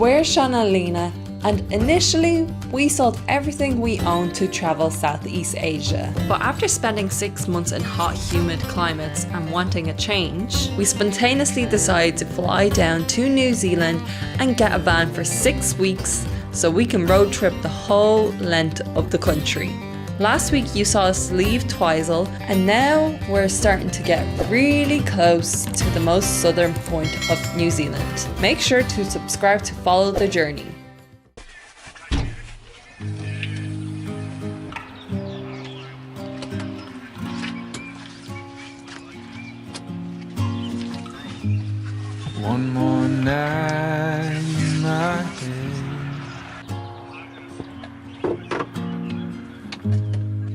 We're Sean and Lena, and initially we sold everything we owned to travel Southeast Asia. But after spending 6 months in hot, humid climates and wanting a change, we spontaneously decided to fly down to New Zealand and get a van for 6 weeks so we can road trip the whole length of the country. Last week you saw us leave Twizel, and now we're starting to get really close to the most southern point of New Zealand. Make sure to subscribe to follow the journey. One more night in my head,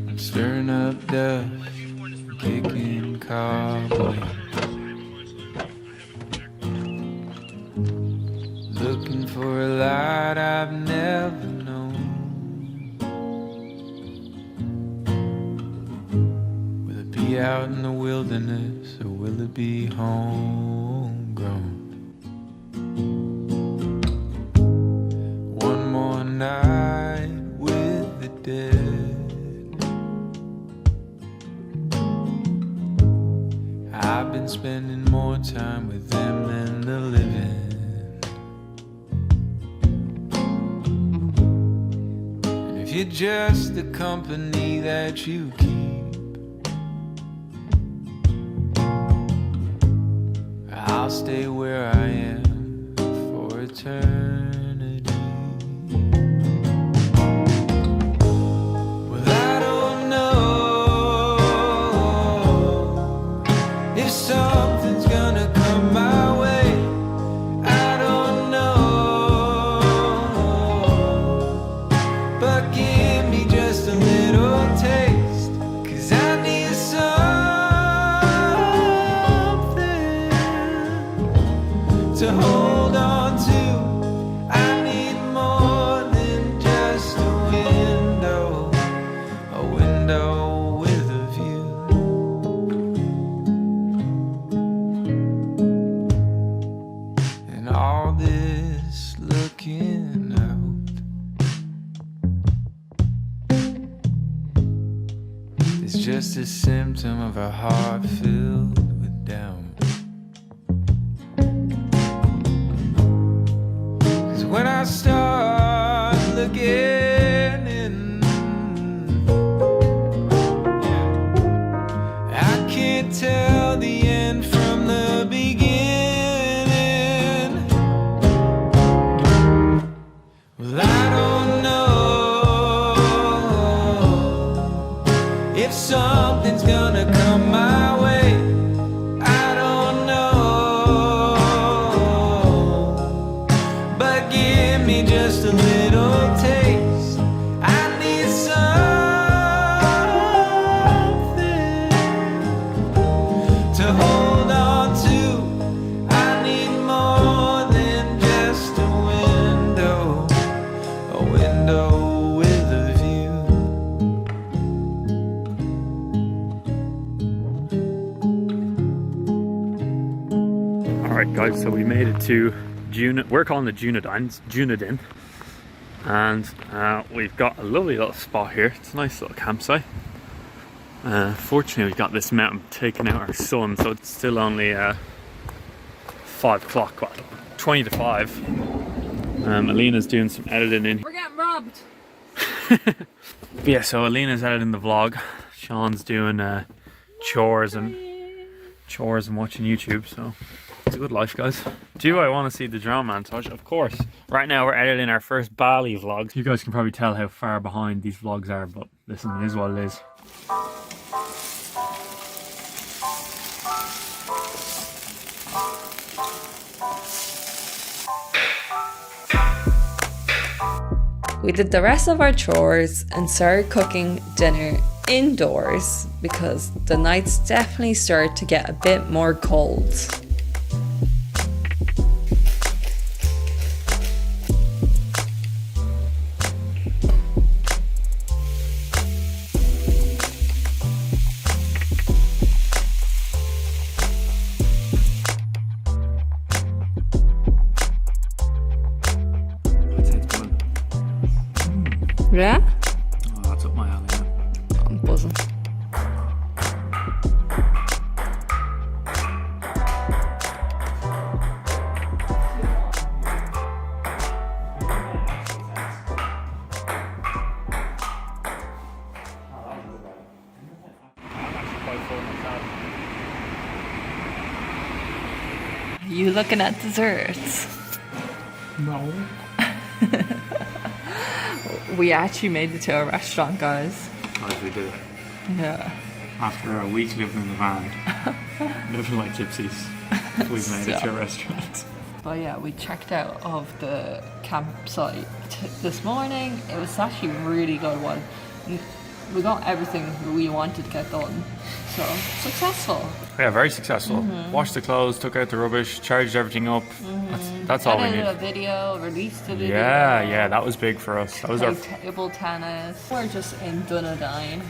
I'm stirring up dust, kicking cobwebs, looking for a light I've never known. Will it be out in the wilderness, or will it be homegrown? One more night with the dead, I've been spending more time with them than the living. And if you're just the company that you keep, I'll stay where I am for eternity. Well, I don't know if something's gonna come my way. I don't know, but give me just a little taste, 'cause I need something to hold on to. I need more than just a window with a view. And all this looking out is just a symptom of a heart filled with doubt. When I start looking in, I can't tell the end from the beginning. Well, I don't know if something's gonna come my way. I don't know, but give me just a little taste. I need something to hold on to. I need more than just a window with a view. Alright guys, so we made it to we're calling it Dunedin, and we've got a lovely little spot here. It's a nice little campsite. Fortunately we've got this mountain taking out our sun, so it's still only 5 o'clock, well, 20 to 5. Alina's doing some editing in. We're getting robbed! But yeah, so Alina's editing the vlog, Sean's doing chores and watching YouTube, so it's a good life, guys. Do I want to see the drone montage? Of course. Right now we're editing our first Bali vlog. You guys can probably tell how far behind these vlogs are, but listen, it is what it is. We did the rest of our chores and started cooking dinner indoors because the nights definitely started to get a bit more cold. Yeah? Oh, that's up my alley. Yeah. I'm buzzing. Are you looking at desserts? No. We actually made it to a restaurant, guys. As we did it. Yeah. After a week living in the van, living like gypsies, we've made it to a restaurant. But yeah, we checked out of the campsite this morning. It was actually a really good one. We got everything we wanted to get done. So, successful. Yeah, very successful. Washed the clothes, took out the rubbish, charged everything up. That's all we Edited need. a video, released a video. Yeah, that was big for us. That was our. Played table tennis. We're just in Dunedin.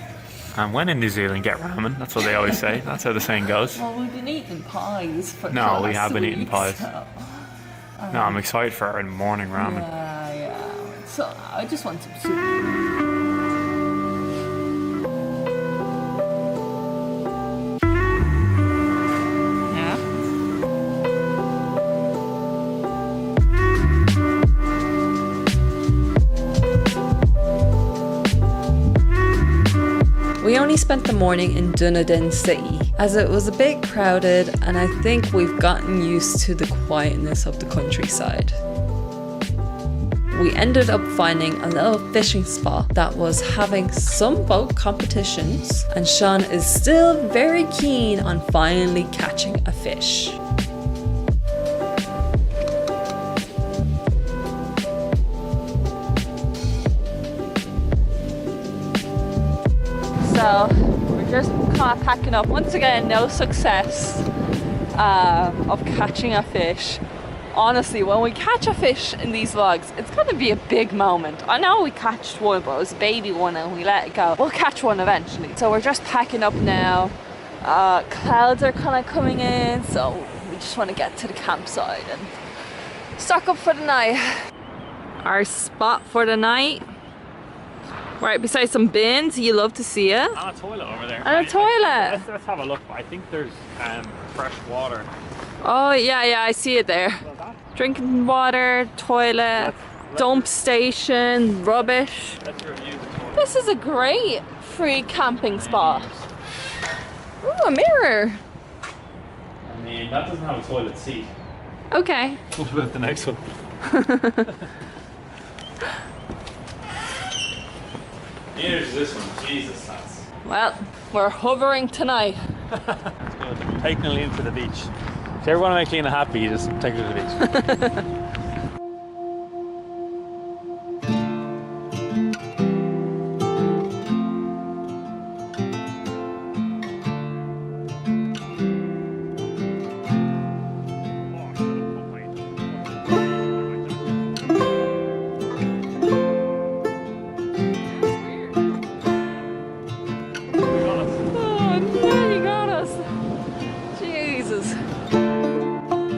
And when in New Zealand, get ramen. That's what they always say. That's how the saying goes. Well, we've been eating pies for No, we last have been eating week, pies. So. No, I'm excited for our morning ramen. Yeah. So I just want some soup. We only spent the morning in Dunedin city, as it was a bit crowded, and I think we've gotten used to the quietness of the countryside. We ended up finding a little fishing spot that was having some boat competitions, and Sean is still very keen on finally catching a fish. So we're just kind of packing up. Once again, no success of catching a fish. Honestly, when we catch a fish in these vlogs, it's going to be a big moment. I know we catched one, but it was a baby one and we let it go. We'll catch one eventually. So we're just packing up now. Clouds are kind of coming in, so we just want to get to the campsite and stock up for the night. Our spot for the night, right beside some bins. You love to see it. And a toilet over there. And a toilet. Let's have a look. I think there's fresh water. Oh yeah, I see it there. Drinking water, toilet, dump station, rubbish. Let's review the toilet. This is a great free camping spot. Ooh, a mirror. I mean, that doesn't have a toilet seat. Okay. What about the next one? Neither is this one. Jesus, that's... Well, we're hovering tonight. That's good. Taking Aline to the beach. If you ever want to make Lena happy, you just take her to the beach.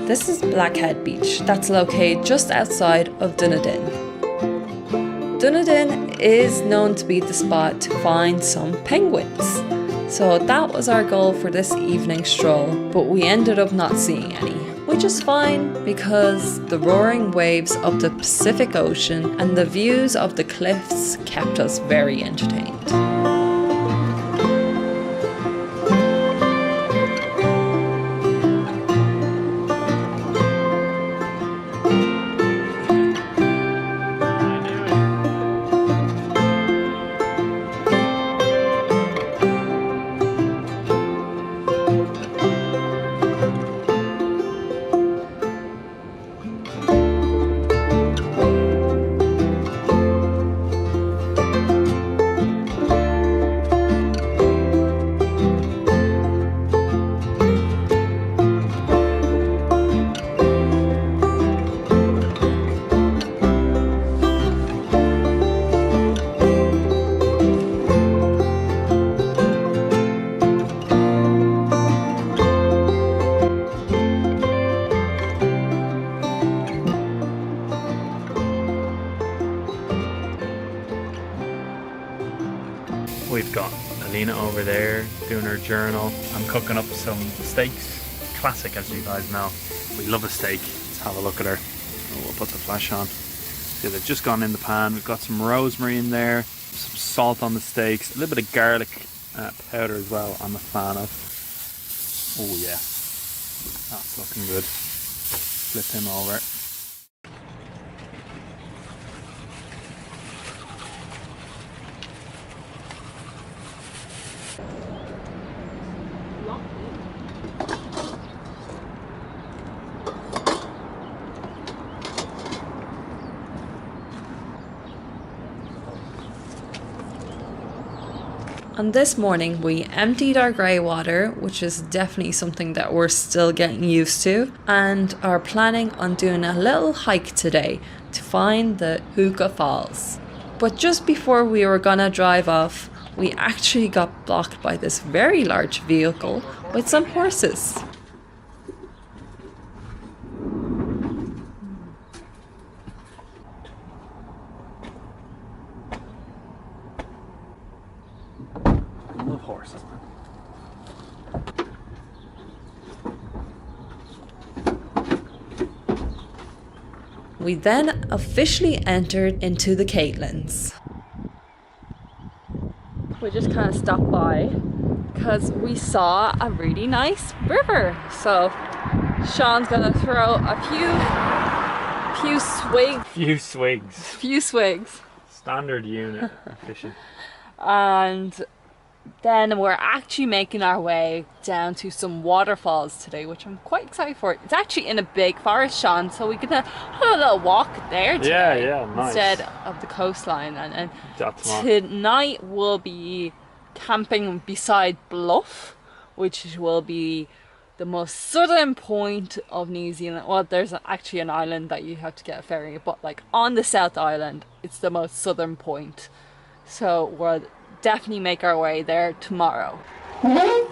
This is Blackhead Beach, that's located just outside of Dunedin. Dunedin is known to be the spot to find some penguins. So that was our goal for this evening stroll, but we ended up not seeing any. Which is fine because the roaring waves of the Pacific Ocean and the views of the cliffs kept us very entertained. We've got Alina over there doing her journal. I'm cooking up some steaks. Classic, as you guys know. We love a steak. Let's have a look at her. Oh, we'll put the flash on. See, they've just gone in the pan. We've got some rosemary in there, some salt on the steaks, a little bit of garlic powder as well. I'm a fan of. Oh yeah, that's looking good. Flip him over. And this morning we emptied our grey water, which is definitely something that we're still getting used to, and are planning on doing a little hike today to find the Hookah Falls. But just before we were gonna drive off, we actually got blocked by this very large vehicle with some horses. Love horses, man. We then officially entered into the Catlins. We just kind of stopped by because we saw a really nice river. So Sean's gonna throw a few swigs. Standard unit of fishing. And then we're actually making our way down to some waterfalls today, which I'm quite excited for. It's actually in a big forest, Sean, so we can have a little walk there today. Yeah, nice. Instead of the coastline. And That's tonight we'll be camping beside Bluff, which will be the most southern point of New Zealand. Well, there's actually an island that you have to get a ferry, but like on the South Island, it's the most southern point. So we'll definitely make our way there tomorrow. My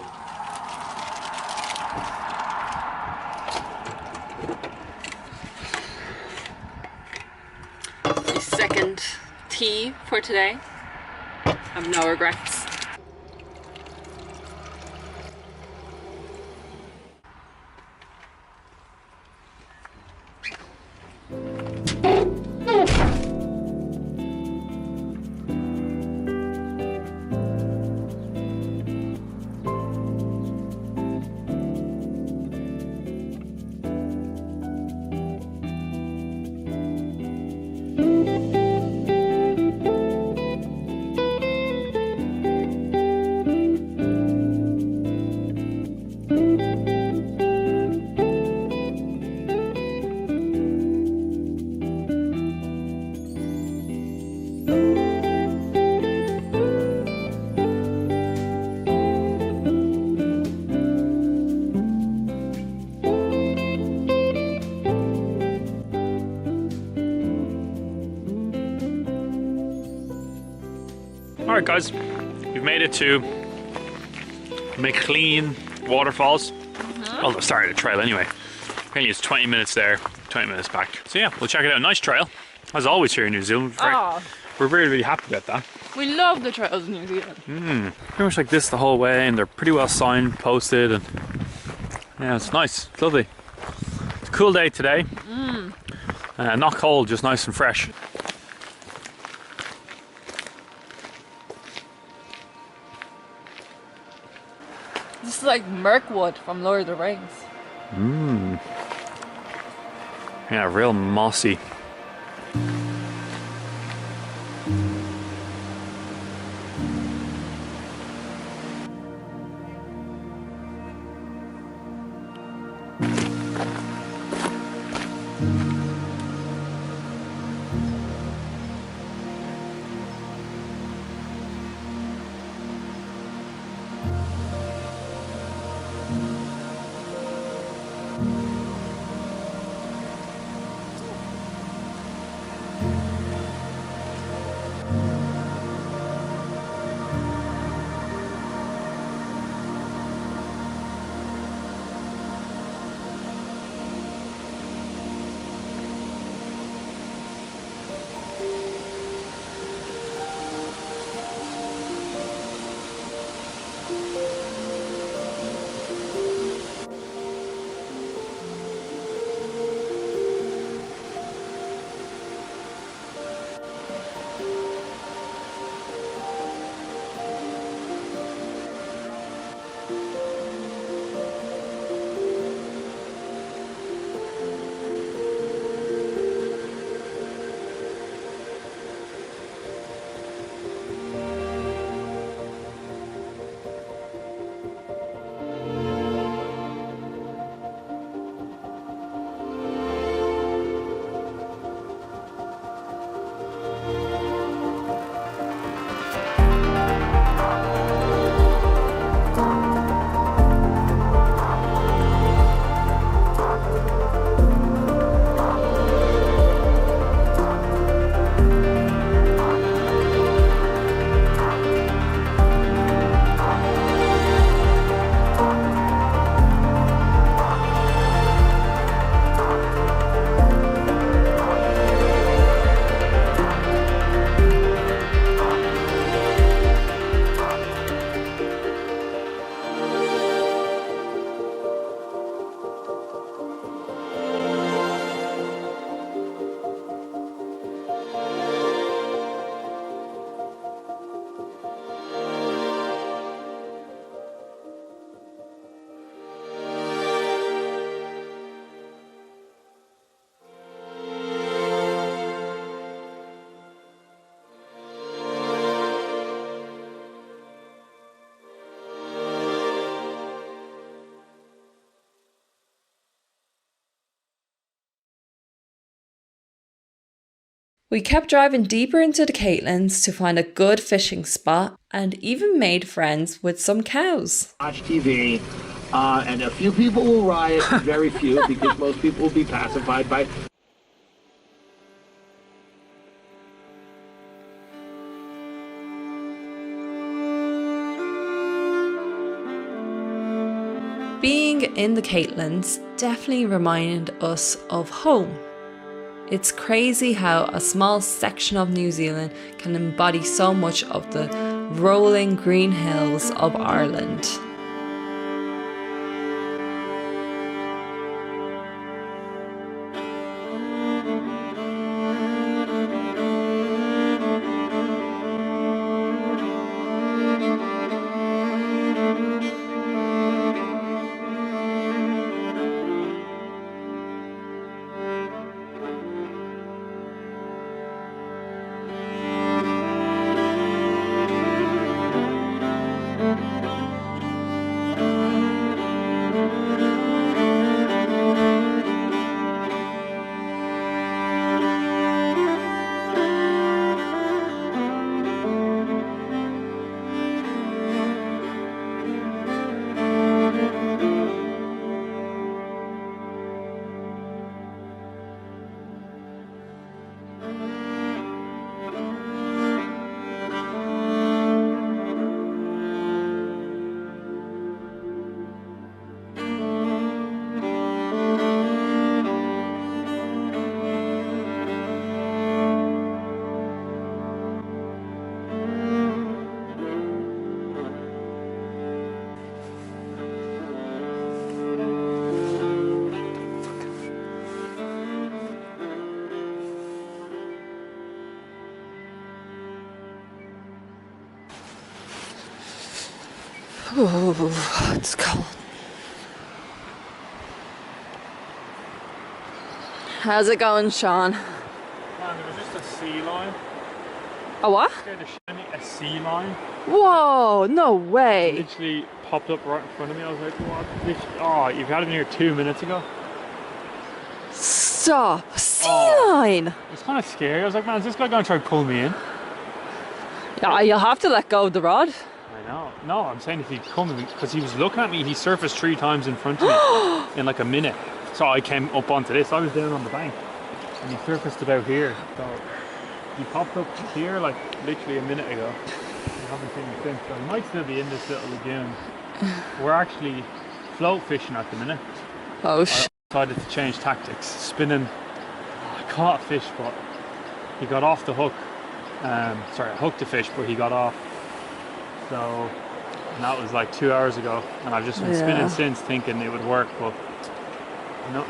second tea for today. I have no regrets. Alright guys, we've made it to McLean Waterfalls. Well, the start of the trail anyway. Apparently it's 20 minutes there, 20 minutes back. So yeah, we'll check it out. Nice trail, as always here in New Zealand. We're really, really happy about that. We love the trails in New Zealand. Pretty much like this the whole way, and they're pretty well signposted, and yeah, it's nice, it's lovely. It's a cool day today. Not cold, just nice and fresh. This is like Mirkwood from Lord of the Rings. Yeah, real mossy. We kept driving deeper into the Catlins to find a good fishing spot and even made friends with some cows. Watch TV, and a few people will riot, very few, because most people will be pacified by... Being in the Catlins definitely reminded us of home. It's crazy how a small section of New Zealand can embody so much of the rolling green hills of Ireland. Oh, it's cold. How's it going, Sean? Man, there was just a sea line. A what? Scared the shit out of me. A sea line. Whoa, no way. Literally popped up right in front of me. I was like, what? Oh, you've had it here 2 minutes ago. Stop. Sea line. It's kind of scary. I was like, man, is this guy going to try to pull me in? Yeah, you'll have to let go of the rod. I know. No, I'm saying if he'd come, because he was looking at me, he surfaced 3 times in front of me in like a minute. So I came up onto this. I was down on the bank, and he surfaced about here. So he popped up here like literally a minute ago. I haven't seen him since. So he might still be in this little lagoon. We're actually float fishing at the minute. Oh, I decided to change tactics. Spinning. I caught a fish, but he got off the hook. Sorry, I hooked a fish, but he got off. So, and that was like 2 hours ago, and I've just been spinning since, thinking it would work, but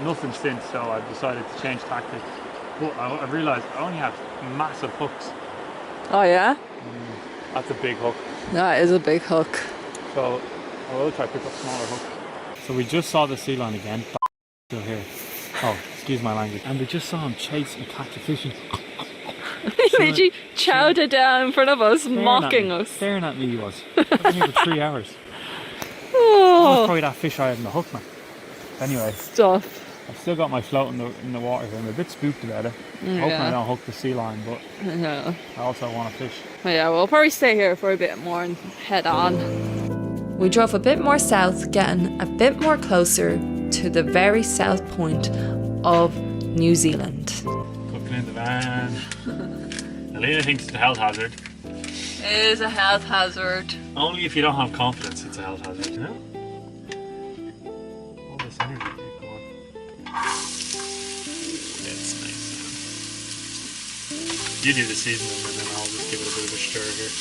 nothing since. So I decided to change tactics. But I've realised I only have massive hooks. Oh yeah? That's a big hook. That is a big hook. So I will try to pick up smaller hooks. So we just saw the sea line again. Still here. Oh, excuse my language. And we just saw him chase and catch a fish. He literally chowed it down in front of us, mocking us. Staring at me he was. I've been here for 3 hours. That was Oh, probably that fish I had in the hook, man. Anyway, stop. I've still got my float in the water here. I'm a bit spooked about it. Hoping I don't hook the sea line, but Yeah. I also want to fish. Yeah, we'll probably stay here for a bit more and head on. We drove a bit more south, getting a bit more closer to the very south point of New Zealand. Cooking in the van. Alina thinks it's a health hazard. It is a health hazard. Only if you don't have confidence it's a health hazard. No? All this energy keep going. It's nice. You do the seasoning and then I'll just give it a bit of a stir here.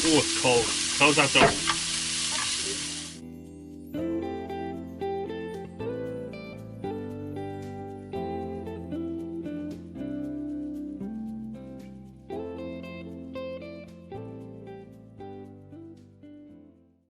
Oh, it's cold. Close that door.